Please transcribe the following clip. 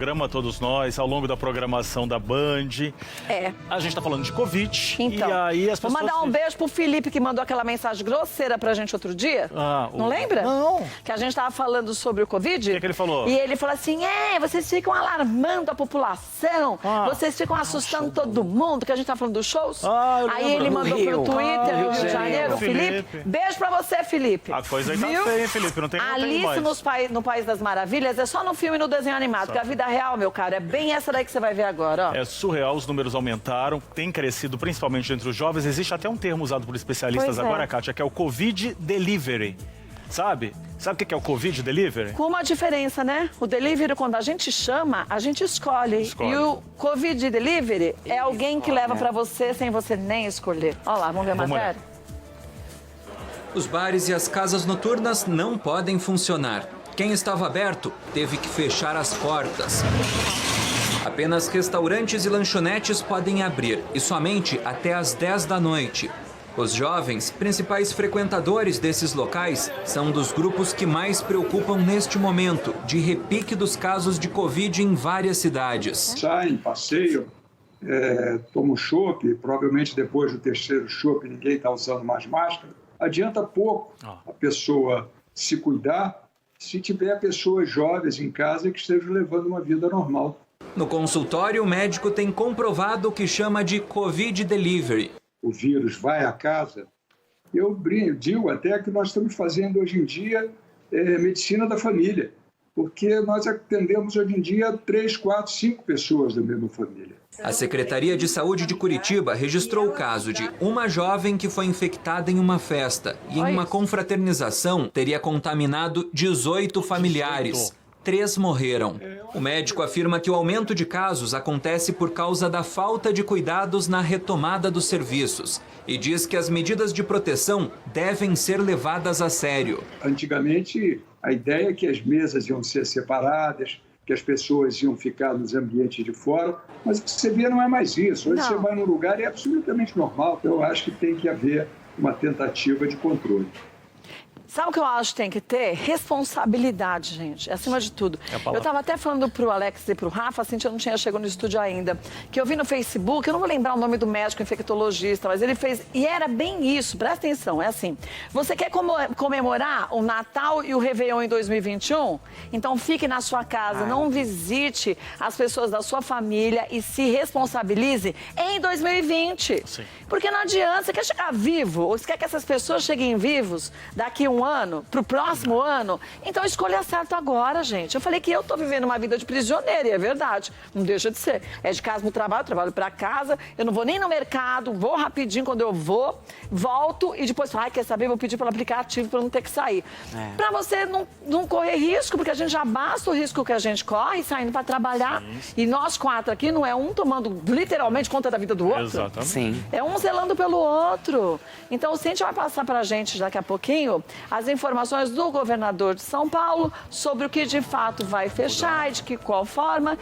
Programa Todos Nós, ao longo da programação da Band. A gente tá falando de Covid. Então, e aí as pessoas... vou mandar um beijo pro Felipe, que mandou aquela mensagem grosseira pra gente outro dia. Não lembra? Não. Que a gente tava falando sobre o Covid. O que ele falou? E ele falou assim, vocês ficam alarmando a população, vocês ficam assustando todo mundo, que a gente tá falando dos shows. Aí ele mandou pro Twitter do Rio de Janeiro, Felipe. Beijo pra você, Felipe. A coisa aí tá feia, hein, Felipe? Não tem Alice mais. no País das Maravilhas é só no filme e no desenho animado, porque a vida real, meu caro, é bem essa daí que você vai ver agora, ó. É surreal, os números aumentaram, tem crescido principalmente entre os jovens. Existe até um termo usado por especialistas agora, Kátia, que é o Covid Delivery. Sabe? Sabe o que é o Covid Delivery? Com uma diferença, né? O delivery, quando a gente chama, a gente escolhe. E o Covid Delivery é alguém que leva pra você sem você nem escolher. Olha lá, vamos ver mais sério? Os bares e as casas noturnas não podem funcionar. Quem estava aberto teve que fechar as portas. Apenas restaurantes e lanchonetes podem abrir, e somente até às 10 da noite. Os jovens, principais frequentadores desses locais, são dos grupos que mais preocupam neste momento de repique dos casos de Covid em várias cidades. Saem, passeiam, tomam chopp, provavelmente depois do terceiro chopp ninguém está usando mais máscara. Adianta pouco a pessoa se cuidar se tiver pessoas jovens em casa que estejam levando uma vida normal. No consultório, o médico tem comprovado o que chama de Covid Delivery. O vírus vai à casa. Eu digo até que nós estamos fazendo hoje em dia medicina da família, porque nós atendemos hoje em dia 3, 4, 5 pessoas da mesma família. A Secretaria de Saúde de Curitiba registrou o caso de uma jovem que foi infectada em uma festa e em uma confraternização teria contaminado 18 familiares. 3 morreram. O médico afirma que o aumento de casos acontece por causa da falta de cuidados na retomada dos serviços e diz que as medidas de proteção devem ser levadas a sério. Antigamente, a ideia é que as mesas iam ser separadas, que as pessoas iam ficar nos ambientes de fora, mas o que você vê não é mais isso. Hoje você vai num lugar e é absolutamente normal. Eu acho que tem que haver uma tentativa de controle. Sabe o que eu acho que tem que ter? Responsabilidade, gente, acima de tudo. Eu estava até falando pro Alex e pro Rafa, assim, eu não tinha chegado no estúdio ainda, que eu vi no Facebook, eu não vou lembrar o nome do médico infectologista, mas ele fez, e era bem isso, presta atenção, é assim, você quer comemorar o Natal e o Réveillon em 2021? Então fique na sua casa, não visite as pessoas da sua família e se responsabilize em 2020. Sim. Porque não adianta, você quer chegar vivo, ou você quer que essas pessoas cheguem vivos daqui a um ano, pro próximo ano, então escolha certo agora, gente. Eu falei que eu tô vivendo uma vida de prisioneira, e é verdade, não deixa de ser. É de casa pro trabalho, trabalho pra casa, eu não vou nem no mercado, vou rapidinho quando eu vou, volto e depois falo, quer saber, vou pedir pelo aplicativo pra não ter que sair. Pra você não correr risco, porque a gente já basta o risco que a gente corre saindo pra trabalhar. E nós 4 aqui não é um tomando literalmente conta da vida do outro. Exatamente. Sim. É um zelando pelo outro. Então o Cintia vai passar pra gente daqui a pouquinho as informações do governador de São Paulo sobre o que de fato vai fechar e de qual forma.